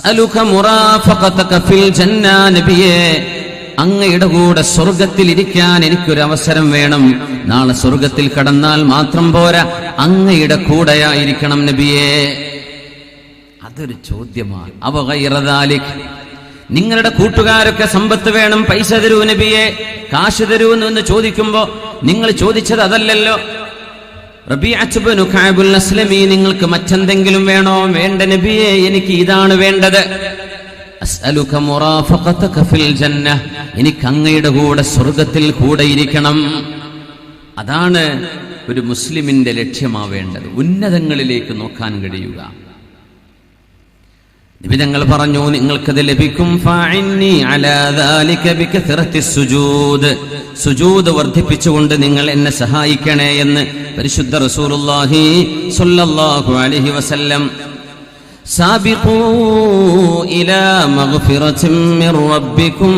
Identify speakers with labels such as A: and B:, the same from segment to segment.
A: അസ്അലുക മുറാഫഖതക ഫിൽ ജന്ന, നബിയേ അങ്ങയുടെ കൂടെ സ്വർഗത്തിൽ ഇരിക്കാൻ എനിക്കൊരു അവസരം വേണം. നാളെ സ്വർഗത്തിൽ കടന്നാൽ മാത്രം പോരാ, അങ്ങയുടെ കൂടെയായിരിക്കണം നബിയേ. അതൊരു ചോദ്യമാണ്. അവ ഗൈറ ദാലിക്, നിങ്ങളുടെ കൂട്ടുകാരൊക്കെ സമ്പത്ത് വേണം, പൈസ തരൂ നബിയെ, കാശ് തരൂ എന്ന് ചോദിക്കുമ്പോ നിങ്ങൾ ചോദിച്ചത് അതല്ലല്ലോ. റബീഅത്ത് ഇബ്നു കഅബുൽ അസ്ലമി, നിങ്ങൾക്ക് മറ്റെന്തെങ്കിലും വേണോ? വേണ്ട നബിയെ, എനിക്ക് ഇതാണ് വേണ്ടത്. അസ്അലുക മുറാഫഖതക ഫിൽ ജന്ന, എനിക്ക് അങ്ങയുടെ കൂടെ സ്വർഗത്തിൽ കൂടെ ഇരിക്കണം. അതാണ് ഒരു മുസ്ലിമിന്റെ ലക്ഷ്യമാവേണ്ടത്, ഉന്നതങ്ങളിലേക്ക് നോക്കാൻ കഴിയുക. നബി തങ്ങൾ പറഞ്ഞു, നിങ്ങൾക്കത് ലഭിക്കും. ഫഅഇന്നി അലാ ദാലിക ബികഥറത്തിസ് സുജൂദ്, സുജൂദ് വർദ്ധിപ്പിച്ചുകൊണ്ട് നിങ്ങൾ എന്നെ സഹായിക്കണേ എന്ന് പരിശുദ്ധ റസൂലുള്ളാഹി സ്വല്ലല്ലാഹു അലൈഹി വസല്ലം. സാബിഖൂ ഇലാ മഗ്ഫിറത്തിൻ മിർ റബ്ബിക്കും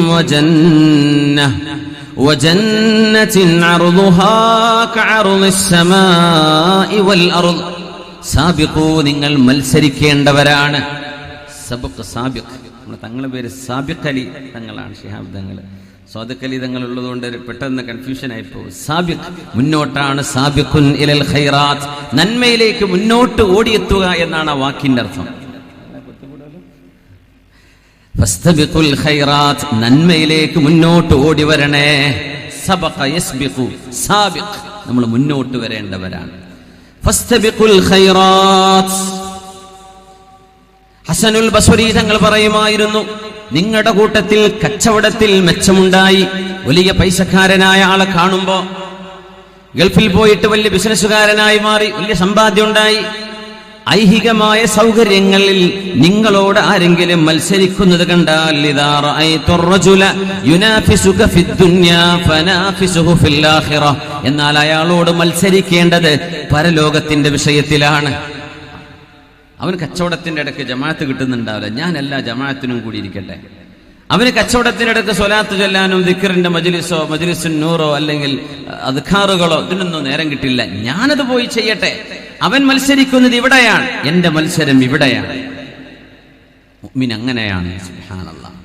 A: വജന്നത്തിൻ അർളുഹാ കഅർളിസ് സമാഇ വൽ അർള്. സാബിഖൂ, നിങ്ങൾ മത്സരിക്കേണ്ടവരാണ്. സബഖ്, സാബിഖ്. നമ്മുടെ തങ്ങളുടെ പേര് സാബിഖ് അലി തങ്ങളാണ്, ശിഹാബ് തങ്ങൾ. സ്വാദിഖ് അലി തങ്ങൾ ഉള്ളതുകൊണ്ട് പെട്ടെന്ന് കൺഫ്യൂഷൻ ആയിപ്പോകും. സാബിഖ്, മുന്നോട്ടാണ്. സാബിഖുൻ ഇലൽ ഖൈറാത്ത്, നന്മയിലേക്ക് മുന്നോട്ട് ഓടിയെത്തുക എന്നാണ് ആ വാക്കിന്റെ അർത്ഥം. ഫസ്തബിഖുൽ ഖൈറാത്ത്, നന്മയിലേക്ക് മുന്നോട്ട് ഓടി വരണേ. സബഖ യസ്ബിഖു, സാബിഖ്, നമ്മൾ മുന്നോട്ട് വരേണ്ടവരാണ്. ഫസ്തബിഖുൽ ഖൈറാത്ത്. ഹസനുൽ ബസ്രി തങ്ങൾ പറയുമായിരുന്നു, നിങ്ങളുടെ കൂട്ടത്തിൽ കച്ചവടത്തിൽ മെച്ചമുണ്ടായി, വലിയ പൈസക്കാരനായ ആളെ കാണുമ്പോ, ഗൾഫിൽ പോയിട്ട് വലിയ ബിസിനസ്സുകാരനായി മാറി, വലിയ സമ്പാദ്യം ഉണ്ടായി, ഐഹികമായ സൗകര്യങ്ങളിൽ നിങ്ങളോട് ആരെങ്കിലും മത്സരിക്കുന്നത് കണ്ടാൽ, ഇദാ റഅയ്തു റജുല യുനാഫിസുക ഫിദ്ദുനിയാ ഫനാഫിസുഹു ഫിൽ ആഖിറ, എന്നാൽ അയാളോട് മത്സരിക്കേണ്ടത് പരലോകത്തിന്റെ വിഷയത്തിലാണ്. അവന് കച്ചവടത്തിന്റെ ഇടയ്ക്ക് ജമാഅത്ത് കിട്ടുന്നുണ്ടാവില്ല, ഞാൻ എല്ലാ ജമാഅത്തിനും കൂടി ഇരിക്കട്ടെ. അവന് കച്ചവടത്തിന്റെ ഇടയ്ക്ക് സ്വലാത്ത് ചൊല്ലാനും ദിക്റിന്റെ മജ്ലിസോ മജ്ലിസുൻ നൂറോ അല്ലെങ്കിൽ അദ്കാറുകളോ ഇതിനൊന്നും നേരം കിട്ടില്ല, ഞാനത് പോയി ചെയ്യട്ടെ. അവൻ മത്സരിക്കുന്നത് ഇവിടെയാണ്, എന്റെ മത്സരം ഇവിടെയാണ്. മുഅ്മിൻ അങ്ങനെയാണ്. സുബ്ഹാനല്ലാഹ്.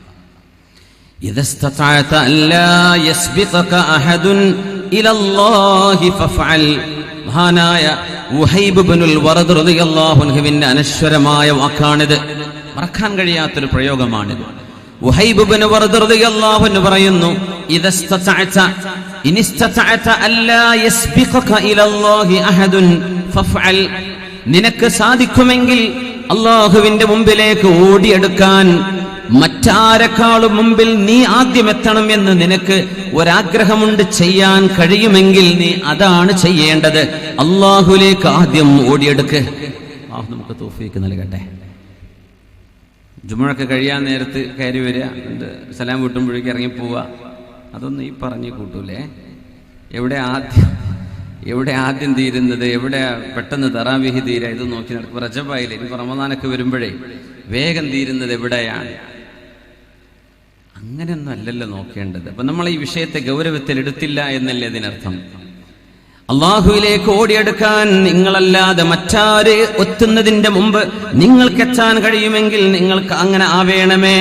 A: ഇദസ്തതഅത അല്ലാ യസ്ബിഖക അഹദുൻ ഇലല്ലാഹി ഫഫഅൽ. മഹാനായ ഉഹൈബ് ഇബ്നുൽ വറദ് റളിയല്ലാഹു അൻഹുവിന്റെ അനശ്വരമായ വാക്കാണിത്, മറക്കാൻ കഴിയാത്തൊരു പ്രയോഗമാണിത്. ഉഹൈബ് ഇബ്നു വറദ് റളിയല്ലാഹു അൻഹു പറയുന്നു, ഇദസ്തതഅത ഇനിസ്തതഅത അല്ലാ യസ്ബിഖക ഇലല്ലാഹി അഹദുൻ ഫഫഅൽ. നിനക്ക് സാധിക്കുമെങ്കിൽ അല്ലാഹുവിന്റെ മുമ്പിലേക്ക് ഓടിയെടുക്കാൻ മറ്റാരെക്കാളും മുമ്പിൽ നീ ആദ്യം എത്തണം എന്ന് നിനക്ക് ഒരാഗ്രഹമുണ്ട്, ചെയ്യാൻ കഴിയുമെങ്കിൽ നീ അതാണ് ചെയ്യേണ്ടത്. അല്ലാഹുവിലേക്ക് ആദ്യം ഓടിയെടുക്ക്. അല്ലാഹു നമുക്ക് തൗഫീഖ് നൽകട്ടെ. ജുമുഅക്ക് കഴിയാൻ നേരത്ത് കയറി വരിക, സലാം വീട്ടുമ്പോഴേക്ക് ഇറങ്ങി പോവുക, അതൊന്നും ഈ പറഞ്ഞു കൂട്ടൂലേ. എവിടെ ആദ്യം തീരുന്നത്, എവിടെ പെട്ടെന്ന് തറാവീഹ് തീരുക, ഇത് നോക്കി നടക്കും. റജബായില്ലേ, ഇനി റമദാനൊക്കെ വരുമ്പോഴേ വേഗം തീരുന്നത് എവിടെയാണ്? അങ്ങനെയൊന്നും അല്ലല്ലോ നോക്കേണ്ടത്. അപ്പൊ നമ്മൾ ഈ വിഷയത്തെ ഗൗരവത്തിൽ എടുത്തില്ല എന്നല്ലേ ഇതിനർത്ഥം. അള്ളാഹുവിലേക്ക് ഓടിയെടുക്കാൻ നിങ്ങളല്ലാതെ മറ്റാര് എത്തുന്നതിന്റെ മുമ്പ് നിങ്ങൾക്ക് എത്താൻ കഴിയുമെങ്കിൽ നിങ്ങൾക്ക് അങ്ങനെ ആവേണമേ.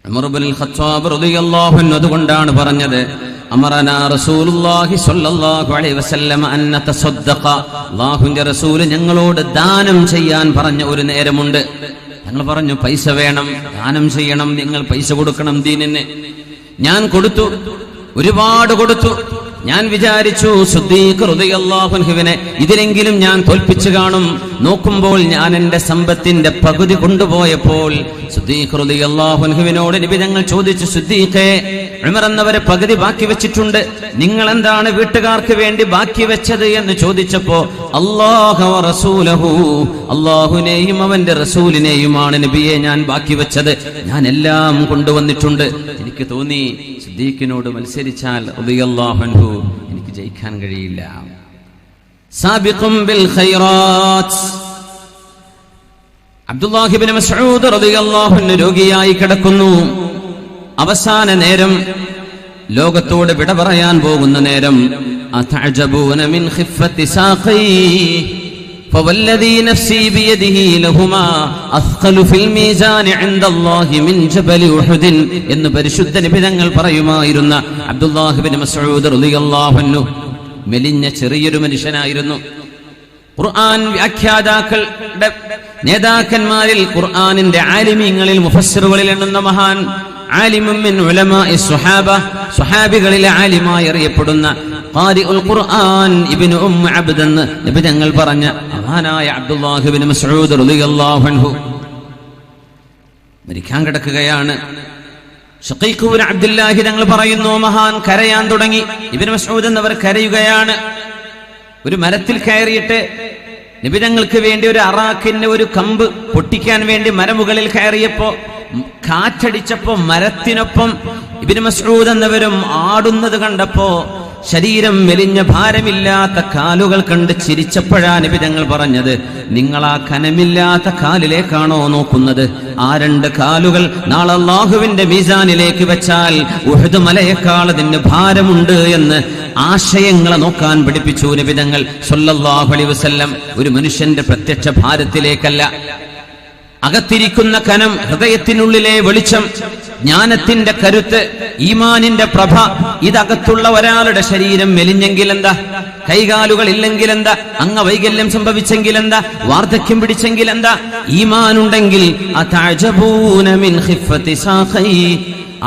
A: ഉമർ ഇബ്നുൽ ഖത്താബ് റളിയല്ലാഹു അൻഹു അതുകൊണ്ടാണ് പറഞ്ഞത്, അമറനാ റസൂലുള്ളാഹി സ്വല്ലല്ലാഹു അലൈഹി വസല്ലം അൻ നതസദ്ദഖ. അല്ലാഹുവിന്റെ റസൂൽ ഞങ്ങളോട് ദാനം ചെയ്യാൻ പറഞ്ഞ ഒരു നേരമുണ്ട്. ഞങ്ങൾ പറഞ്ഞു, പൈസ വേണം, ദാനം ചെയ്യണം, നിങ്ങൾ പൈസ കൊടുക്കണം ദീനിന്. ഞാൻ കൊടുത്തു, ഒരുപാട് കൊടുത്തു. ഞാൻ വിചാരിച്ചു സിദ്ദീഖ് റളിയല്ലാഹു അൻഹുവിനെ ഇതിലെങ്കിലും ഞാൻ തോൽപ്പിച്ചു കാണും. നോക്കുമ്പോൾ ഞാൻ എന്റെ സമ്പത്തിന്റെ പകുതി കൊണ്ടുപോയപ്പോൾ സിദ്ദീഖ് റളിയല്ലാഹു അൻഹുവിനോട് നബി തങ്ങൾ ചോദിച്ചു, സിദ്ദീഖേ, ഉമർ എന്നവരെ പകുതി ബാക്കി വെച്ചിട്ടുണ്ട്, നിങ്ങൾ എന്താണ് വീട്ടുകാർക്ക് വേണ്ടി ബാക്കി വെച്ചത് എന്ന് ചോദിച്ചപ്പോ, അല്ലാഹു വ റസൂലഹു, അല്ലാഹുവിനെയും അവന്റെ റസൂലിനെയുമാണ് നബിയെ ഞാൻ ബാക്കി വെച്ചത്, ഞാൻ എല്ലാം കൊണ്ടുവന്നിട്ടുണ്ട്. എനിക്ക് തോന്നി സിദ്ദീഖിനോട് മത്സരിച്ചാൽ റളിയല്ലാഹു അൻഹു എനിക്ക് ജയിക്കാൻ കഴിയില്ല. സാബിഖും ബിൽ ഖൈറാത്ത്. അബ്ദുല്ലാഹി ഇബ്നു മസ്ഊദ് റളിയല്ലാഹു അൻഹു രോഗിയായി കിടക്കുന്നു. അവസാന നേരം, ലോകത്തോട് വിട പറയാൻ പോകുന്ന നേരം. അതഅജബൂന മിൻ ഖിഫത്തി സാഖി. ഫവല്ലദീ നഫ്സി ബിയദിഹി ലഹുമാ അസ്ഖലു ഫിൽ മീസാനി ഇൻദല്ലാഹി മിൻ ജബലി ഉഹുദ് എന്ന് പരിശുദ്ധ നബി തങ്ങൾ പറയുമായിരുന്ന അബ്ദുല്ലാഹ് ഇബ്നു മസ്ഊദ് റളിയല്ലാഹു അൻഹു മെലിഞ്ഞ ചെറിയൊരു മനുഷ്യനായിരുന്നു. ഖുർആൻ വ്യാഖ്യാതാക്കളുടെ നേതാക്കന്മാരിൽ, ഖുർആനിന്റെ ആലിമീങ്ങളിൽ, മുഫസ്സിറുകളിൽ എണ്ണുന്ന മഹാൻ, ആലിമുൻ മിൻ ഉലമാഇ സ്വഹാബ, സ്വഹാബികളിലെ ആലിമായി അറിയപ്പെടുന്ന ഖാരിഉൽ ഖുർആൻ ഇബ്നു അബ്ദ് എന്ന് നബി തങ്ങൾ പറഞ്ഞ മഹാനായ അബ്ദുല്ലാഹ് ഇബ്നു മസ്ഊദ് റളിയല്ലാഹു അൻഹു മരിക്കാൻ കിടക്കുകയാണ്. ഷഖീഖ് ഇബ്നു അബ്ദുല്ലാഹി തങ്ങൾ പറയുന്നു, മഹാൻ കരയാൻ തുടങ്ങി. ഇബ്നു മസ്ഊദ് എന്നവർ കരയുകയാണ്. ഒരു മരത്തിൽ കയറിയിട്ട് നബി തങ്ങൾക്ക് വേണ്ടി ഒരു അറാഖിന്റെ ഒരു കമ്പ് പൊട്ടിക്കാൻ വേണ്ടി മരമുകളിൽ കയറിയപ്പോ കാറ്റടിച്ചപ്പോ മരത്തിനൊപ്പം ഇബ്നു മസ്ഊദ് എന്നവരും ആടുന്നത് കണ്ടപ്പോ ശരീരം മെലിഞ്ഞ ഭാരമില്ലാത്ത കാലുകൾ കണ്ട് ചിരിച്ചപ്പോഴാ നബി തങ്ങൾ പറഞ്ഞത്, നിങ്ങൾ ആ കനമില്ലാത്ത കാലിലേക്കാണോ നോക്കുന്നത്? ആ രണ്ട് കാലുകൾ നാളെ അല്ലാഹുവിന്റെ മീസാനിലേക്ക് വെച്ചാൽ ഉഹദ് മലയേക്കാൾ അതിന് ഭാരമുണ്ട് എന്ന് ആശയങ്ങളെ നോക്കാൻ പഠിപ്പിച്ചു നബി തങ്ങൾ സ്വല്ലല്ലാഹു അലൈഹി വസല്ലം. ഒരു മനുഷ്യന്റെ പ്രത്യക്ഷ ഭാരത്തിലേക്കല്ല, അകത്തിരിക്കുന്ന കനം, ഹൃദയത്തിനുള്ളിലെ വെളിച്ചം, ജ്ഞാനത്തിന്റെ കരുത്ത്, ഈമാനിന്റെ പ്രഭ, ഇതകത്തുള്ള ഒരാളുടെ ശരീരം മെലിഞ്ഞെങ്കിൽ എന്താ, കൈകാലുകൾ ഇല്ലെങ്കിൽ എന്താ, അംഗവൈകല്യം സംഭവിച്ചെങ്കിൽ എന്താ, വാർദ്ധക്യം പിടിച്ചെങ്കിൽ എന്താ, ഈമാനുണ്ടെങ്കിൽ അതഅജബൂന മിൻ ഖിഫത്തി സാഖൈ,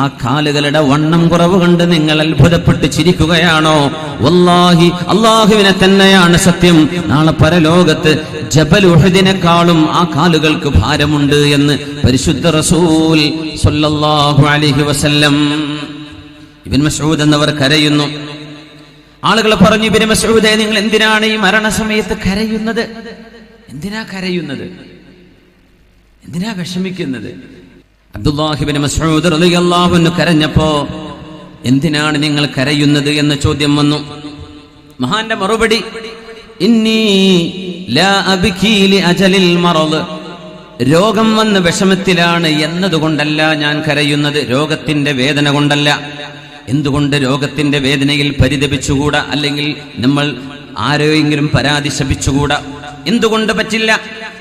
A: ആ കാലുകളുടെ വണ്ണം കുറവ് കണ്ട് നിങ്ങൾ അത്ഭുതപ്പെട്ട് ചിരിക്കുകയാണോ? വല്ലാഹി, അല്ലാഹുവിനെ തന്നെയാണ് സത്യം, നാളെ പരലോകത്ത് ജബൽ ഉഹദിനെക്കാളും ആ കാലുകൾക്ക് ഭാരമുണ്ട് എന്ന് പരിശുദ്ധ റസൂൽ സ്വല്ലല്ലാഹു അലൈഹി വസല്ലം. ഇബ്നു മസ്ഊദ് എന്നവർ കരയുന്നു. ആളുകൾ പറഞ്ഞു, ഇബ്നു മസ്ഊദേ, നിങ്ങൾ എന്തിനാണ് ഈ മരണസമയത്ത് കരയുന്നത്? എന്തിനാ കരയുന്നത്? എന്തിനാ വിഷമിക്കുന്നത്? അബ്ദുല്ലാഹി ഇബ്നു മസ്ഊദ് റളിയല്ലാഹു അൻഹു കരഞ്ഞപ്പോ, എന്തിനാണ് നിങ്ങൾ കരയുന്നത് എന്ന ചോദ്യം വന്നു. മഹാന്റെ മറുപടി, ഇന്നി ലാ അബ്കി ലി അജലിൽ മറദ്, രോഗം വന്ന് വിഷമത്തിലാണ് എന്നതുകൊണ്ടല്ല ഞാൻ കരയുന്നത്, രോഗത്തിന്റെ വേദന കൊണ്ടല്ല. എന്തുകൊണ്ട് രോഗത്തിന്റെ വേദനയിൽ പരിതപിച്ചുകൂടാ? അല്ലെങ്കിൽ നമ്മൾ ആരെയെങ്കിലും പരാതി ശപിച്ചുകൂടാ? എന്തുകൊണ്ട് പറ്റില്ല?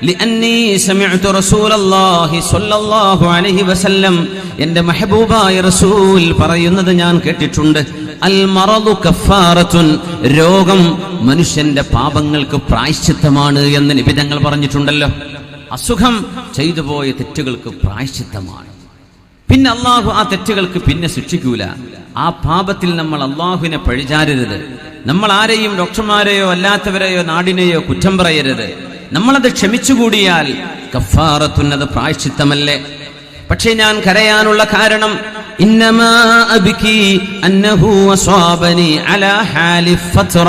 A: ലിഅന്നി സമിഅ്തു റസൂലല്ലാഹി സ്വല്ലല്ലാഹു അലൈഹി വസല്ലം, എൻ്റെ മെഹബൂബായ റസൂൽ പറയുന്നത് ഞാൻ കേട്ടിട്ടുണ്ട്. അൽ മറദു കഫാറത്തുൻ, രോഗം മനുഷ്യന്റെ പാപങ്ങൾക്ക് പ്രായശ്ചിത്തമാണ് എന്ന് നബി തങ്ങൾ പറഞ്ഞിട്ടുണ്ടല്ലോ. അസുഖം ചെയ്തു പോയ തെറ്റുകൾക്ക് പ്രായശ്ചിത്തമാണ്. പിന്നെ അള്ളാഹു ആ തെറ്റുകൾക്ക് പിന്നെ ശിക്ഷിക്കൂല. ആ പാപത്തിൽ നമ്മൾ അള്ളാഹുവിനെ പഴിചാരരുത്. നമ്മൾ ആരെയും, ഡോക്ടർമാരെയോ അല്ലാത്തവരെയോ നാടിനെയോ കുറ്റം പറയരുത്. നമ്മളത് ക്ഷമിച്ചുകൂടിയാൽ കഫാറത്തുൻ, അത് പ്രായശ്ചിത്തമല്ലേ. പക്ഷേ ഞാൻ കരയാനുള്ള കാരണം, ഇന്നമാ അബ്കി അന്നഹു അസ്വാബനി അലാ ഹാലി ഫത്ര,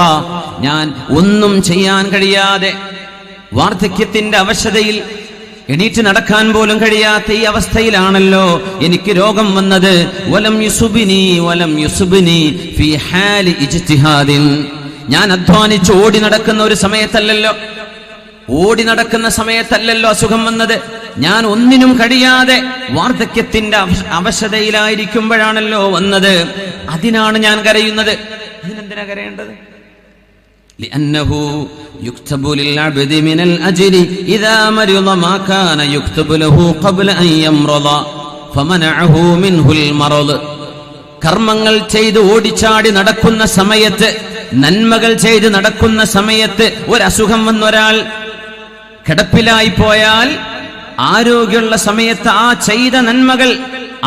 A: ഞാൻ ഒന്നും ചെയ്യാൻ കഴിയാതെ വാർദ്ധക്യത്തിന്റെ അവശതയിൽ എണീറ്റ് നടക്കാൻ പോലും കഴിയാത്ത ഈ അവസ്ഥയിലാണല്ലോ എനിക്ക് രോഗം വന്നത്. വലം യുസുബിനി ഫീ ഹാലി ഇജ്തിഹാദിൻ, ഞാൻ അധ്വാനിച്ച് ഓടി നടക്കുന്ന ഒരു സമയത്തല്ലല്ലോ, ഓടി നടക്കുന്ന സമയത്തല്ലല്ലോ അസുഖം വന്നത്. ഞാൻ ഒന്നിനും കഴിയാതെ വാർദ്ധക്യത്തിന്റെ അവശതയിലായിരിക്കുമ്പോഴാണല്ലോ വന്നത്. അതിനാണ് ഞാൻ കരയുന്നത്. അതിനെന്തിനാ കരയേണ്ടത്? لأنه يكتب للعبد من الأجر إذا مرض ما كان يكتب له قبل أن يمرض فمنعه منه المرض. കർമ്മങ്ങൾ ചെയ്ത് ഓടിച്ചാടി നടക്കുന്ന സമയത്ത്, നന്മകൾ ചെയ്ത് നടക്കുന്ന സമയത്ത് ഒരസുഖം വന്നൊരാൾ കിടപ്പിലായി പോയാൽ, ആരോഗ്യമുള്ള സമയത്ത് ആ ചെയ്ത നന്മകൾ,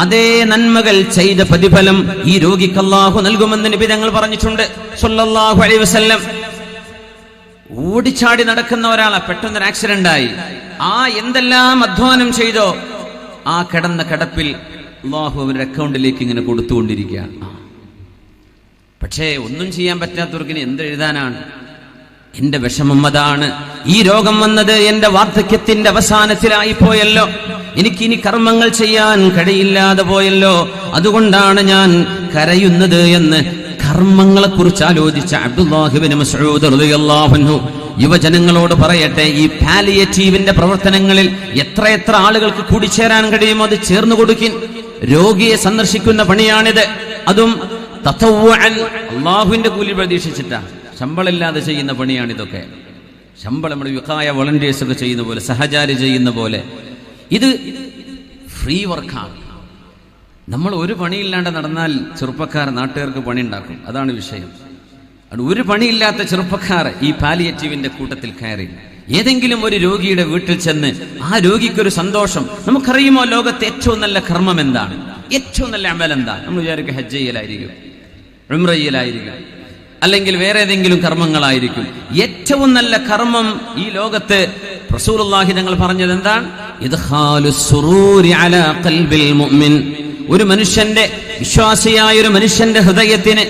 A: അതേ നന്മകൾ ചെയ്ത പ്രതിഫലം ഈ രോഗിക്ക് അല്ലാഹു നൽകുമെന്ന് നബി തങ്ങൾ പറഞ്ഞിട്ടുണ്ട് സ്വല്ലല്ലാഹു അലൈഹി വസല്ലം. ഓടിച്ചാടി നടക്കുന്ന ഒരാളെ പെട്ടെന്നൊരു ആക്സിഡന്റ് ആയി, ആ എന്തെല്ലാം അധ്വാനം ചെയ്തോ ആ കിടന്ന കിടപ്പിൽ അല്ലാഹു അവരുടെ അക്കൗണ്ടിലേക്ക് ഇങ്ങനെ കൊടുത്തുകൊണ്ടിരിക്കുക. പക്ഷേ ഒന്നും ചെയ്യാൻ പറ്റാത്തവർക്ക് എന്ത് എഴുതാനാണ്? എന്റെ വിഷമം അതാണ്. ഈ രോഗം വന്നത് എന്റെ വാർദ്ധക്യത്തിന്റെ അവസാനത്തിലായി പോയല്ലോ, എനിക്കിനി കർമ്മങ്ങൾ ചെയ്യാൻ കഴിയില്ലാതെ പോയല്ലോ, അതുകൊണ്ടാണ് ഞാൻ കരയുന്നത് എന്ന് കർമ്മങ്ങളെ കുറിച്ച് ആലോചിച്ച അബ്ദുല്ലാഹി ഇബ്നു മസ്ഊദ് റളിയല്ലാഹു അൻഹു യുവജനങ്ങളോട് പറയട്ടെ, ഈ പാലിയേറ്റീവിന്റെ പ്രവർത്തനങ്ങളിൽ എത്ര ആളുകൾക്ക് കൂടിച്ചേരാൻ കഴിയുമോ അത് ചേർന്ന് കൊടുക്കിൻ. രോഗിയെ സന്ദർശിക്കുന്ന പണിയാണിത്. അതും തതവ്വുഅൻ, അല്ലാഹുവിന്റെ കൂലി പ്രതീക്ഷിച്ചിട്ടാ, ശമ്പളമില്ലാതെ ചെയ്യുന്ന പണിയാണിതൊക്കെ. ശമ്പളം നമ്മുടെ വിഖായ വോളണ്ടിയേഴ്സ് ഒക്കെ ചെയ്യുന്ന പോലെ, സഹചാരി ചെയ്യുന്ന പോലെ. ഇത് ഫ്രീ വർക്കാണ്. നമ്മൾ ഒരു പണിയില്ലാണ്ട് നടന്നാൽ ചെറുപ്പക്കാർ നാട്ടുകാർക്ക് പണി ഉണ്ടാക്കും. അതാണ് വിഷയം. അത് ഒരു പണിയില്ലാത്ത ചെറുപ്പക്കാർ ഈ പാലിയേറ്റീവിന്റെ കൂട്ടത്തിൽ കയറി ഏതെങ്കിലും ഒരു രോഗിയുടെ വീട്ടിൽ ചെന്ന് ആ രോഗിക്കൊരു സന്തോഷം. നമുക്കറിയുമോ ലോകത്തെ ഏറ്റവും നല്ല കർമ്മം എന്താണ്? ഏറ്റവും നല്ല അമൽ എന്താ? നമ്മൾ വിചാരിക്കും ഹജ്ജ് ചെയ്യലായിരിക്കും, ഉംറ ചെയ്യലായിരിക്കും, അല്ലെങ്കിൽ വേറെ ഏതെങ്കിലും കർമ്മങ്ങളായിരിക്കും. ഏറ്റവും നല്ല കർമ്മം ഈ ലോകത്ത് റസൂലുള്ളാഹി തങ്ങൾ പറഞ്ഞത് എന്താണ്? ഇദ്ഖാലുസ് സുറൂരി അലാ ഖൽബിൽ മുഅ്മിൻ. ഒരു മനുഷ്യന്റെ, വിശ്വാസിയായ ഒരു മനുഷ്യന്റെ ഹൃദയത്തിന്,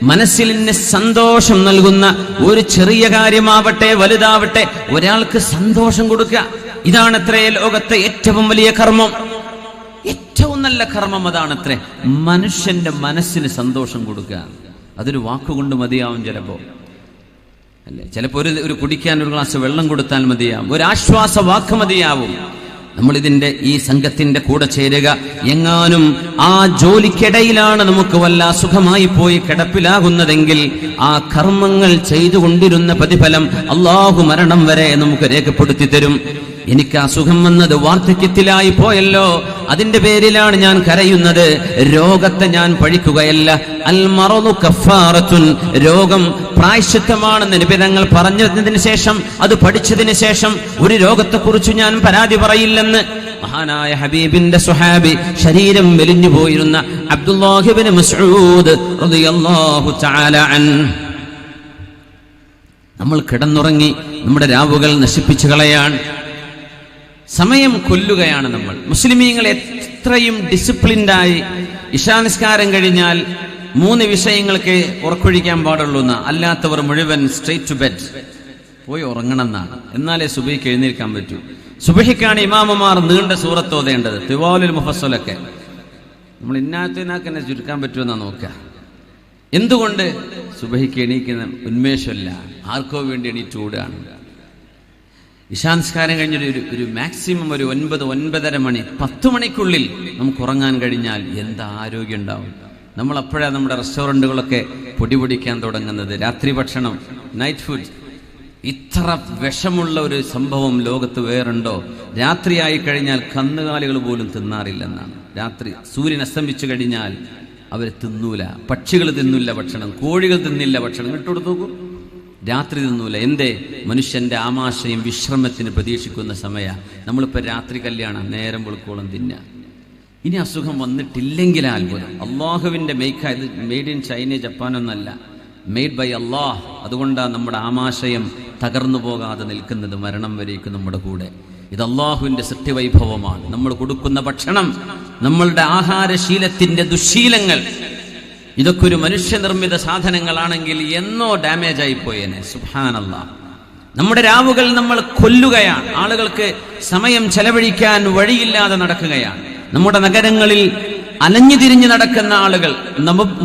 A: മനസ്സിൽ സന്തോഷം നൽകുന്ന ഒരു ചെറിയ കാര്യമാവട്ടെ വലുതാവട്ടെ ഒരാൾക്ക് സന്തോഷം കൊടുക്കുക. ഇതാണത്രേ ലോകത്തെ ഏറ്റവും വലിയ കർമ്മം. ഏറ്റവും നല്ല കർമ്മം അതാണത്രേ, മനുഷ്യന്റെ മനസ്സിന് സന്തോഷം കൊടുക്കുക. അതൊരു വാക്കുകൊണ്ട് മതിയാവും ചിലപ്പോ, അല്ലെ? ചിലപ്പോ ഒരു കുടിക്കാൻ ഒരു ഗ്ലാസ് വെള്ളം കൊടുത്താൽ മതിയാവും, ഒരു ആശ്വാസ വാക്ക് മതിയാവും. നമ്മളിതിന്റെ ഈ സംഘത്തിന്റെ കൂടെ ചേരുക. എങ്ങാനും ആ ജോലിക്കിടയിലാണ് നമുക്ക് വല്ല സുഖമായി പോയി കിടപ്പിലാകുന്നതെങ്കിൽ ആ കർമ്മങ്ങൾ ചെയ്തുകൊണ്ടിരുന്ന പ്രതിഫലം അള്ളാഹു മരണം വരെ നമുക്ക് രേഖപ്പെടുത്തി തരും. എനിക്ക് അസുഖം വന്നത് വാർദ്ധക്യത്തിലായി പോയല്ലോ, അതിന്റെ പേരിലാണ് ഞാൻ കരയുന്നത്. രോഗത്തെ ഞാൻ പഴിക്കുകയല്ല. അൽ മറദു കഫാറത്തുൻ, രോഗം പ്രായശ്ചിത്തമാണെന്ന് നിബിധങ്ങൾ പറഞ്ഞതിന് ശേഷം, അത് പഠിച്ചതിന് ശേഷം ഒരു രോഗത്തെക്കുറിച്ച് ഞാൻ പരാതി പറയില്ലെന്ന് മഹാനായ ഹബീബിന്റെ സ്വഹാബി, ശരീരം മെലിഞ്ഞു പോയിരുന്ന അബ്ദുല്ലാഹി ഇബ്നു മസ്ഊദ് റളിയല്ലാഹു തആല അൻഹു. നമ്മൾ കിടന്നുറങ്ങി നമ്മുടെ രാവുകൾ നശിപ്പിച്ചു കളയാൻ, സമയം കൊല്ലുകയാണ് നമ്മൾ. മുസ്ലിമീങ്ങൾ എത്രയും ഡിസിപ്ലിൻഡായി ഇശാനിസ്കാരം കഴിഞ്ഞാൽ 3 വിഷയങ്ങൾക്ക് ഉറക്കൊഴിക്കാൻ പാടുള്ളൂ എന്നാ. അല്ലാത്തവർ മുഴുവൻ സ്ട്രേറ്റ് ടു ബെഡ്, പോയി ഉറങ്ങണം എന്നാണ്. എന്നാലേ സുബഹിക്ക് എഴുന്നേൽക്കാൻ പറ്റൂ. സുബഹിക്കാണ് ഇമാമമാർ നീണ്ട സൂറത്ത് ഓതേണ്ടത്, തിവാലുൽ മുഫസ്സലൊക്കെ. നമ്മൾ ഇന്നാത്തിനാക്കെന്നെ ചുരുക്കാൻ പറ്റുമെന്നാ നോക്കുക. എന്തുകൊണ്ട്? സുബഹിക്ക് എണീക്കുന്ന ഉന്മേഷമല്ല, ആർക്കോ വേണ്ടി എണീറ്റ് ഓടുകയാണ്. ഇശാൻസ്കാരം കഴിഞ്ഞൊരു മാക്സിമം ഒരു 9-9:30 മണി, 10 മണിക്കുള്ളിൽ നമുക്ക് ഉറങ്ങാൻ കഴിഞ്ഞാൽ എന്താ ആരോഗ്യം ഉണ്ടാവും. നമ്മൾ അപ്പോഴാണ് നമ്മുടെ റെസ്റ്റോറൻറ്റുകളൊക്കെ പൊടിപൊടിക്കാൻ തുടങ്ങുന്നത്. രാത്രി ഭക്ഷണം, നൈറ്റ് ഫുഡ്. ഇത്ര വിഷമുള്ള ഒരു സംഭവം ലോകത്ത് വേറുണ്ടോ? രാത്രിയായി കഴിഞ്ഞാൽ കന്നുകാലികൾ പോലും തിന്നാറില്ലെന്നാണ്. രാത്രി സൂര്യൻ അസ്തമിച്ചു കഴിഞ്ഞാൽ അവർ തിന്നൂല. പക്ഷികൾ തിന്നില്ല ഭക്ഷണം, കോഴികൾ തിന്നില്ല ഭക്ഷണം. ഇട്ടുകൊടുത്തു നോക്കൂ, രാത്രി തിന്നൂല. എന്തേ? മനുഷ്യന്റെ ആമാശയും വിശ്രമത്തിന് പ്രതീക്ഷിക്കുന്ന സമയ. നമ്മളിപ്പോൾ രാത്രി കല്യാണം, നേരം വെളുക്കോളം തിന്ന. ഇനി അസുഖം വന്നിട്ടില്ലെങ്കിൽ അത്ഭുതം. അള്ളാഹുവിന്റെ മേക്ക. ഇത് മെയ്ഡ് ഇൻ ചൈന, ജപ്പാനൊന്നല്ല, മെയ്ഡ് ബൈ അള്ളാഹ്. അതുകൊണ്ടാണ് നമ്മുടെ ആമാശയം തകർന്നു പോകാതെ നിൽക്കുന്നത് മരണം വരേക്കും നമ്മുടെ കൂടെ. ഇത് അള്ളാഹുവിന്റെ സൃഷ്ടിവൈഭവമാണ്. നമ്മൾ കൊടുക്കുന്ന ഭക്ഷണം, നമ്മളുടെ ആഹാരശീലത്തിന്റെ ദുശ്ശീലങ്ങൾ, ഇതൊക്കെ ഒരു മനുഷ്യനിർമ്മിത സാധനങ്ങളാണെങ്കിൽ എന്നോ ഡാമേജ് ആയിപ്പോയേനെ. സുബ്ഹാനല്ലാഹ്. നമ്മുടെ രാവുകൾ നമ്മൾ കൊല്ലുകയാണ്. ആളുകൾക്ക് സമയം ചെലവഴിക്കാൻ വഴിയില്ലാതെ നടക്കുകയാണ്. നമ്മുടെ നഗരങ്ങളിൽ അലഞ്ഞു തിരിഞ്ഞു നടക്കുന്ന ആളുകൾ,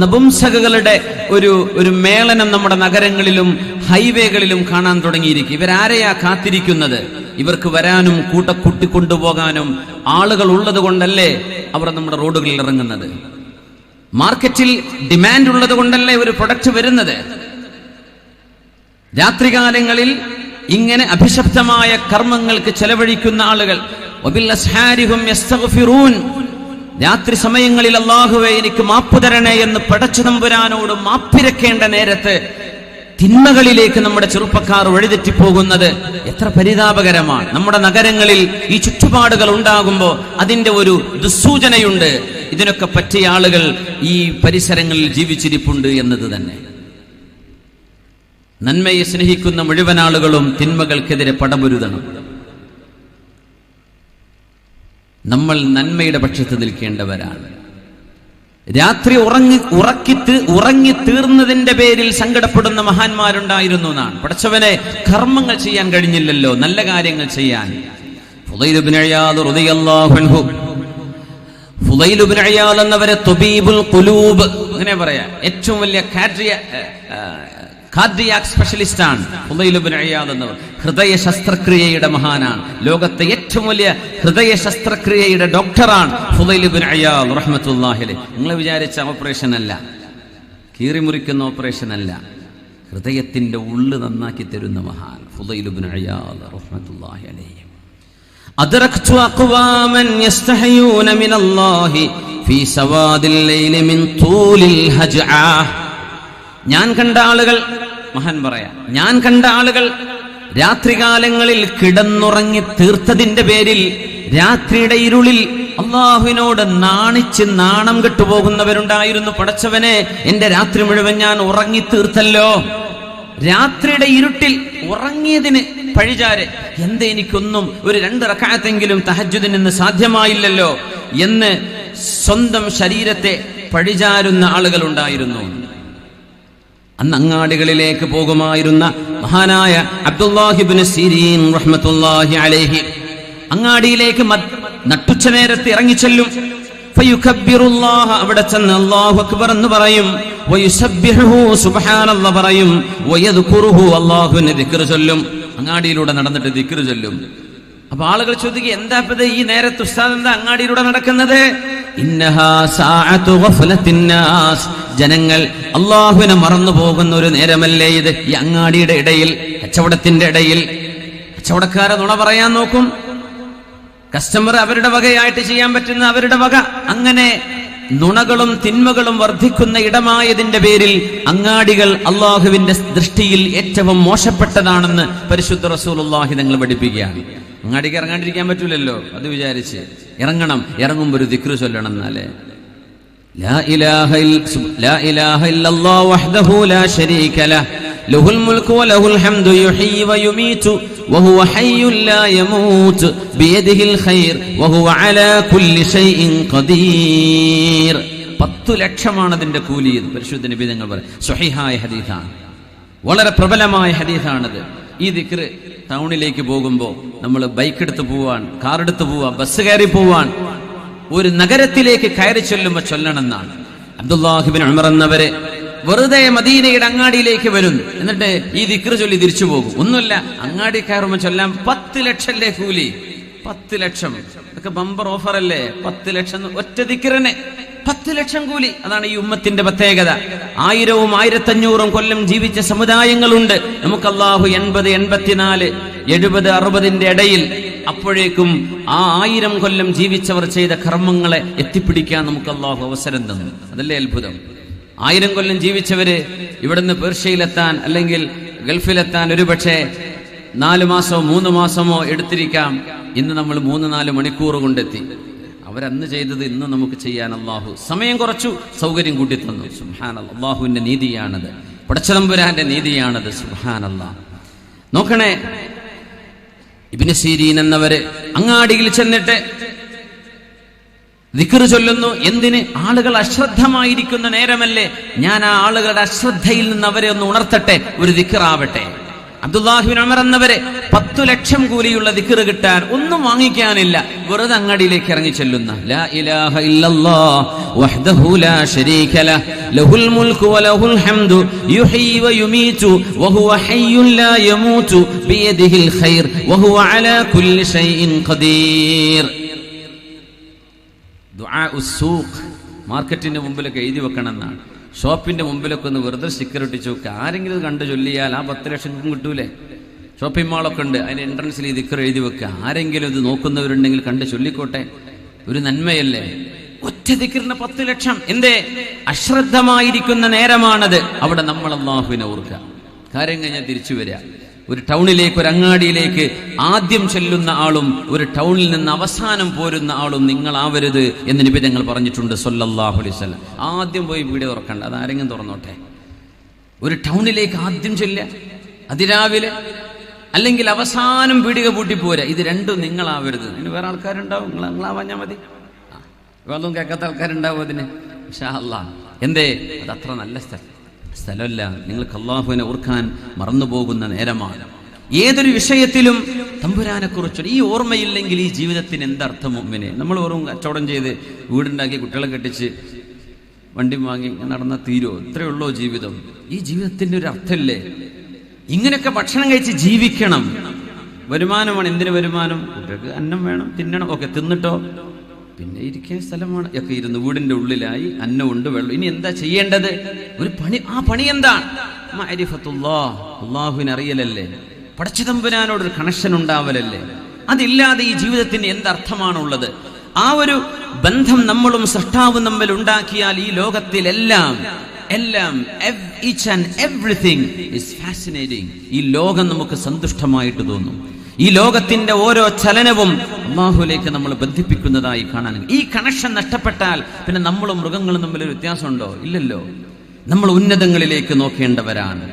A: നപുംസകകളുടെ ഒരു മേളനം നമ്മുടെ നഗരങ്ങളിലും ഹൈവേകളിലും കാണാൻ തുടങ്ങിയിരിക്കും. ഇവരാരെയാ കാത്തിരിക്കുന്നത്? ഇവർക്ക് വരാനും കൂട്ടിക്കൊണ്ടുപോകാനും ആളുകൾ ഉള്ളത് കൊണ്ടല്ലേ അവർ നമ്മുടെ റോഡുകളിൽ ഇറങ്ങുന്നത്. മാർക്കറ്റിൽ ഡിമാൻഡ് ഉള്ളത് കൊണ്ടല്ലേ ഒരു പ്രൊഡക്റ്റ് വരുന്നത്. രാത്രികാലങ്ങളിൽ ഇങ്ങനെ അഭിശപ്തമായ കർമ്മങ്ങൾക്ക് ചെലവഴിക്കുന്ന ആളുകൾ, രാത്രി സമയങ്ങളിൽ അല്ലാഹുവേ എനിക്ക് മാപ്പ് തരണേ എന്ന് പടച്ച തമ്പുരാനോട് മാപ്പിരക്കേണ്ട നേരത്ത് തിന്മകളിലേക്ക് നമ്മുടെ ചെറുപ്പക്കാർ വഴിതെറ്റിപ്പോകുന്നത് എത്ര പരിതാപകരമാണ്. നമ്മുടെ നഗരങ്ങളിൽ ഈ ചുറ്റുപാടുകൾ ഉണ്ടാകുമ്പോൾ അതിന്റെ ഒരു ദുസ്സൂചനയുണ്ട്. ഇതിനൊക്കെ പറ്റിയ ആളുകൾ ഈ പരിസരങ്ങളിൽ ജീവിച്ചിരിപ്പുണ്ട് എന്നത് തന്നെ. നന്മയെ സ്നേഹിക്കുന്ന മുഴുവൻ ആളുകളും തിന്മകൾക്കെതിരെ പടപൊരുതണം. നമ്മൾ നന്മയുടെ പക്ഷത്ത് നിൽക്കേണ്ടവരാണ്. രാത്രി ഉറങ്ങി തീർന്നതിന്റെ പേരിൽ സങ്കടപ്പെടുന്ന മഹാന്മാരുണ്ടായിരുന്നു എന്നാണ്. പടച്ചവനെ, കർമ്മങ്ങൾ ചെയ്യാൻ കഴിഞ്ഞില്ലല്ലോ, നല്ല കാര്യങ്ങൾ ചെയ്യാൻ. ഫുളൈൽ ഇബ്നു ഇയാദ് റളിയല്ലാഹു അൻഹു, ഫുളൈൽ ഇബ്നു ഇയാദ് എന്നവരെ തുബീബുൽ ഖുലൂബ് അങ്ങനെ പറയാ, ഏറ്റവും വലിയ കാർഡിയാക് സ്പെഷ്യലിസ്റ്റ് ആണ് ഫുളൈൽ ഇബ്നു ഇയാദ് എന്നവർ. ഹൃദയ ശസ്ത്രക്രിയയുടെ മഹാനാണ്. ലോകത്തെ ഏറ്റവും വലിയ ഹൃദയ ശസ്ത്രക്രിയയുടെ ഡോക്ടറാണ് ഫുളൈൽ ഇബ്നു ഇയാദ് റഹ്മത്തുള്ളാഹി അലൈഹി. നിങ്ങൾ വിചാരിച്ച ഓപ്പറേഷൻ അല്ല, കീറിമുറിക്കുന്ന ഓപ്പറേഷൻ അല്ല, ഹൃദയത്തിന്റെ ഉള്ളു നന്നാക്കി തരുന്ന മഹാൻ ഫുദൈൽ ഇബ്നു ഇയാദ് റഹ്മത്തുള്ളാഹി അലൈഹി. അദ്റക്തു അഖ്വാമൻ യസ്തഹയൂന മിനല്ലാഹി ഫീ സവാദിൽ ലൈലി മിൻ തൂലിൽ ഹജ്ആ. ഞാൻ കണ്ട ആളുകൾ, മഹാൻ പറയാ, ഞാൻ കണ്ട ആളുകൾ രാത്രികാലങ്ങളിൽ കിടന്നുറങ്ങി തീർത്തതിന്റെ പേരിൽ രാത്രിയുടെ ഇരുളിൽ അള്ളാഹുവിനോട് നാണിച്ച് നാണം കെട്ടുപോകുന്നവരുണ്ടായിരുന്നു. പടച്ചവനെ, എന്റെ രാത്രി മുഴുവൻ ഞാൻ ഉറങ്ങി തീർത്തല്ലോ. രാത്രിയുടെ ഇരുട്ടിൽ ഉറങ്ങിയതിന് പഴിചാര്, എന്തേ എനിക്കൊന്നും ഒരു 2 റക്അത്തെങ്കിലും തഹജ്ജുദിന് ഇന്ന് സാധ്യമായില്ലല്ലോ എന്ന് സ്വന്തം ശരീരത്തെ പഴിചാരുന്ന ആളുകളുണ്ടായിരുന്നു. അന്ന് അങ്ങാടികളിലേക്ക് പോകുമായിരുന്ന മഹാനായ അബ്ദുല്ലാഹി ഇബ്നു സിരീൻ റഹ്മത്തുള്ളാഹി അലൈഹി അങ്ങാടിയിലേക്ക് നട്ടുച്ച നേരത്തെ ഇറങ്ങിച്ചെല്ലും. ഫയുകബ്ബിറുല്ലാഹ, അവിടെ ചെന്ന് അല്ലാഹു അക്ബർ എന്ന് പറയും. വയുസബ്ബിഹുഹു, സുബ്ഹാനല്ലാഹ് പറയും. വയദ്കുറുഹു, അല്ലാഹുവിനെ ദിക്ർ ചൊല്ലും. അങ്ങാടിയിലൂടെ നടന്നിട്ട് ദിക്ർ ചൊല്ലും. അപ്പൊ ആളുകൾ ചോദിക്കുക, എന്താ ഇപ്പത് ഈ നേരത്തെ ഉസ്താദ് എന്താ അങ്ങാടിയിലൂടെ നടക്കുന്നത്? ഇന്നഹാ സഅതു ഗഫ്ലത്തിന്നാസ്, ജനങ്ങൾ അല്ലാഹുവിനെ മറന്നു പോകുന്ന ഒരു നേരമല്ലേ ഇത്? ഈ അങ്ങാടിയുടെ ഇടയിൽ, കച്ചവടത്തിന്റെ ഇടയിൽ കച്ചവടക്കാരെ നുണ പറയാൻ നോക്കും. കസ്റ്റമർ അവരുടെ വകയായിട്ട് ചെയ്യാൻ പറ്റുന്ന അവരുടെ വക. അങ്ങനെ നുണകളും തിന്മകളും വർദ്ധിക്കുന്ന ഇടമായതിന്റെ പേരിൽ അങ്ങാടികൾ അള്ളാഹുവിന്റെ ദൃഷ്ടിയിൽ ഏറ്റവും മോശപ്പെട്ടതാണെന്ന് പരിശുദ്ധ റസൂലുള്ളാഹി തങ്ങൾ പഠിപ്പിക്കുകയാണ്. അങ്ങാടിക്ക് ഇറങ്ങാണ്ടിരിക്കാൻ പറ്റൂലല്ലോ, അത് വിചാരിച്ച് ഇറങ്ങണം. ഇറങ്ങുമ്പോൾ ഒരു ദിക്ർ ചൊല്ലണം. എന്നാലേ ലാ ഇലാഹ ഇല്ലല്ലാഹു വഹ്ദഹു ലാ ശരീക ലഹ് ലഹുൽ മുൽക്കു വലഹുൽ ഹംദു യുഹ്യി വയുമീതു വഹുവ ഹയ്യുൻ ലാ യമൂത് ബിയദിഹിൽ ഖൈർ വഹുവ അലാ കുല്ലി ഷൈഇൻ ഖദീർ. 10 ലക്ഷമാണ് അതിന്റെ കൂലി. പരിശുദ്ധ നബി തങ്ങൾ പറയും, സ്വഹീഹായ ഹദീസാണ്, വളരെ പ്രബലമായ ഹദീസാണത്. ഈ ദിക്ർ ടൗണിലേക്ക് പോകുമ്പോൾ നമ്മൾ ബൈക്ക് എടുത്ത് പോവാൻ, കാർ എടുത്ത് പോവാൻ, ബസ് കയറി പോവാൻ, ഒരു നഗരത്തിലേക്ക് കയറി ചൊല്ലുമ്പോൾ ചൊല്ലണമെന്നാണ്. അബ്ദുല്ലാഹി ഇബ്നു ഉമർ എന്നവരെ വെറുതെ മദീനയുടെ അങ്ങാടിയിലേക്ക് വരും, എന്നിട്ട് ഈ ദിക്ർ ചൊല്ലി തിരിച്ചു പോകും. ഒന്നുമില്ല, അങ്ങാടി കയറുമ്പോൾ ചൊല്ലാൻ 10 ലക്ഷല്ലേ കൂലി. 10 ലക്ഷം, ഇതൊക്കെ ബമ്പർ ഓഫർ അല്ലേ? 10 ലക്ഷം ഒറ്റ ദിക്റിന് 10 ലക്ഷം കൂലി. അതാണ് ഈ ഉമ്മത്തിന്റെ പ്രത്യേകത. 1000ഉം 1500ഉം കൊല്ലം ജീവിച്ച സമുദായങ്ങളുണ്ട്. നമുക്ക് അല്ലാഹു 80, 84, 70, 60ന്റെ ഇടയിൽ, അപ്പോഴേക്കും ആ 1000 കൊല്ലം ജീവിച്ചവർ ചെയ്ത കർമ്മങ്ങളെ എത്തിപ്പിടിക്കാൻ നമുക്ക് അല്ലാഹു അവസരം തന്നു. അതല്ലേ അത്ഭുതം. 1000 കൊല്ലം ജീവിച്ചവര് ഇവിടുന്ന് പേർഷ്യയിലെത്താൻ അല്ലെങ്കിൽ ഗൾഫിലെത്താൻ ഒരുപക്ഷെ 4 മാസമോ 3 മാസമോ എടുത്തിരിക്കാം. ഇന്ന് നമ്മൾ 3-4 മണിക്കൂർ കൊണ്ടെത്തി. അവരന്ന് ചെയ്തത് ഇന്ന് നമുക്ക് ചെയ്യാൻ അല്ലാഹു സമയം കുറച്ചു, സൗകര്യം കൂട്ടി തന്നു. സുബ്ഹാനല്ലാഹ്, അല്ലാഹുവിന്റെ നീതിയാണത്, പടച്ചതമ്പുരാന്റെ നീതിയാണത്. സുബ്ഹാനല്ലാഹ്. നോക്കണേ, ഇബ്നു സിരീൻ എന്നവര് അങ്ങാടിയിൽ ചെന്നിട്ട് ദിക്ർ ചൊല്ലുന്നു. എന്തിന്? ആളുകൾ അശ്രദ്ധമായിരിക്കുന്ന നേരമല്ലേ, ഞാൻ ആ ആളുകളുടെ അശ്രദ്ധയിൽ നിന്ന് അവരെ ഒന്ന് ഉണർത്തട്ടെ, ഒരു ദിക്റാവട്ടെ. അബ്ദുല്ലാഹി ഇബ്നു ഉമർ എന്നവരെ 10 ലക്ഷം കൂലിയുള്ള ദിക്ർ കിട്ടാൻ ഒന്നും വാങ്ങിക്കാനില്ല, വെറുതെ അങ്ങാടിയിലേക്ക് ഇറങ്ങി ചെല്ലുന്ന ലാ ഇലാഹ ഇല്ലല്ലാഹ് വഹ്ദഹു ലാ ശരീക ലഹ് ലഹുൽ മുൽക്കു വലഹുൽ ഹംദു യുഹ്യി വയുമീതു വഹുവ ഹയ്യുൻ ലാ യമൂതു ബിയദിഹിൽ ഖൈർ വഹുവ അലാ കുല്ലി ഷൈഇൻ ഖദീർ. ദുആ ഉസ്സൂഖ്, മാർക്കറ്റിന്റെ മുമ്പിലൊക്കെ എഴുതി വെക്കണം എന്നാണ്. ഷോപ്പിന്റെ മുമ്പിലൊക്കെ ഒന്ന് വെറുതെ സ്റ്റിക്കർ ഒട്ടിച്ചു വെക്കുക. ആരെങ്കിലും കണ്ടു ചൊല്ലിയാൽ ആ 10 ലക്ഷം കിട്ടൂലേ? ഷോപ്പിംഗ് മാളൊക്കെ ഉണ്ട്, അതിന്റെ എൻട്രൻസിൽ ഈ ദിക്ർ എഴുതി വെക്കുക. ആരെങ്കിലും ഇത് നോക്കുന്നവരുണ്ടെങ്കിൽ കണ്ട് ചൊല്ലിക്കോട്ടെ, ഒരു നന്മയല്ലേ? ഒറ്റ ദിക്റിന് 10 ലക്ഷം. എന്തേ? അശ്രദ്ധമായിരിക്കുന്ന നേരമാണത്. അവിടെ നമ്മൾ അല്ലാഹുവിനെ ഓർക്കുക. കാര്യം കഴിഞ്ഞാൽ തിരിച്ചു വരിക. ഒരു ടൗണിലേക്ക്, ഒരു അങ്ങാടിയിലേക്ക് ആദ്യം ചെല്ലുന്ന ആളും ഒരു ടൗണിൽ നിന്ന് അവസാനം പോരുന്ന ആളും നിങ്ങളാവരുത് എന്ന് നബി തങ്ങൾ പറഞ്ഞിട്ടുണ്ട് സ്വല്ലല്ലാഹു അലൈഹി വസല്ലം. ആദ്യം പോയി വീഡിയോ തുറക്കണ്ട, അതാരെങ്കിലും തുറന്നോട്ടെ. ഒരു ടൗണിലേക്ക് ആദ്യം ചെല്ലുക അതിരാവിലെ, അല്ലെങ്കിൽ അവസാനം പീടിക പൂട്ടി പോരാ. ഇത് രണ്ടും നിങ്ങളാവരുത്. അതിന് വേറെ ആൾക്കാരുണ്ടാവും, നിങ്ങളാവാഞ്ഞാൽ മതി. അതൊന്നും കേൾക്കാത്ത ആൾക്കാരുണ്ടാവും അതിന്, ഇൻഷാ അല്ലാഹ്. എന്തേ? അത് അത്ര നല്ല സ്ഥലമല്ല. നിങ്ങൾക്ക് അല്ലാഹുവിനെ ഓർക്കാൻ മറന്നുപോകുന്ന നേരമാണ്. ഏതൊരു വിഷയത്തിലും തമ്പുരാനെ കുറിച്ച് ഈ ഓർമ്മയില്ലെങ്കിൽ ഈ ജീവിതത്തിന് എന്തർത്ഥം? മുഅ്മിനെ, നമ്മൾ വെറും കച്ചവടം ചെയ്ത് വീടുണ്ടാക്കി കുട്ടികളെ കെട്ടിച്ച് വണ്ടി വാങ്ങി നടന്ന തീരോ? ഇത്രയേ ഉള്ളൂ ജീവിതം? ഈ ജീവിതത്തിന്റെ ഒരു അർത്ഥമില്ലേ? ഇങ്ങനെയൊക്കെ ഭക്ഷണം കഴിച്ച് ജീവിക്കണം. വരുമാനമാണ്. എന്തിനു വരുമാനം? കുട്ടികൾക്ക് അന്നം വേണം, തിന്നണം. ഓക്കെ, തിന്നിട്ടോ പിന്നെ ഇരിക്കാൻ സ്ഥലമാണ് ഒക്കെ ഇരുന്ന് വീടിന്റെ ഉള്ളിലായി, അന്നമുണ്ട്, വെള്ളം. ഇനി എന്താ ചെയ്യേണ്ടത്? ഒരു പണി. ആ പണി എന്താണ്? മഅരിഫത്തുല്ലാഹ്, അല്ലാഹുവിനെ അറിയലല്ലേ, പടച്ചതമ്പുരാനോടൊരു കണക്ഷൻ ഉണ്ടാവലല്ലേ. അതില്ലാതെ ഈ ജീവിതത്തിന് എന്തർത്ഥമാണുള്ളത്? ആ ഒരു ബന്ധം നമ്മളും സൃഷ്ടാവും തമ്മിൽ ഉണ്ടാക്കിയാൽ ഈ ലോകത്തിലെല്ലാം each and everything is fascinating. ഈ ലോകം നമുക്ക് സന്തുഷ്ടമായിട്ട് തോന്നും. ഈ ലോകത്തിന്റെ ഓരോ ചലനവും അല്ലാഹുവിലേക്ക് നമ്മൾ ബന്ധിപ്പിക്കുന്നതായി കാണാൻ. ഈ കണക്ഷൻ നഷ്ടപ്പെട്ടാൽ പിന്നെ നമ്മളും മൃഗങ്ങളും തമ്മിൽ ഒരു വ്യത്യാസമുണ്ടോ? ഇല്ലല്ലോ. നമ്മൾ ഉന്നതങ്ങളിലേക്ക് നോക്കേണ്ടവരാണ്.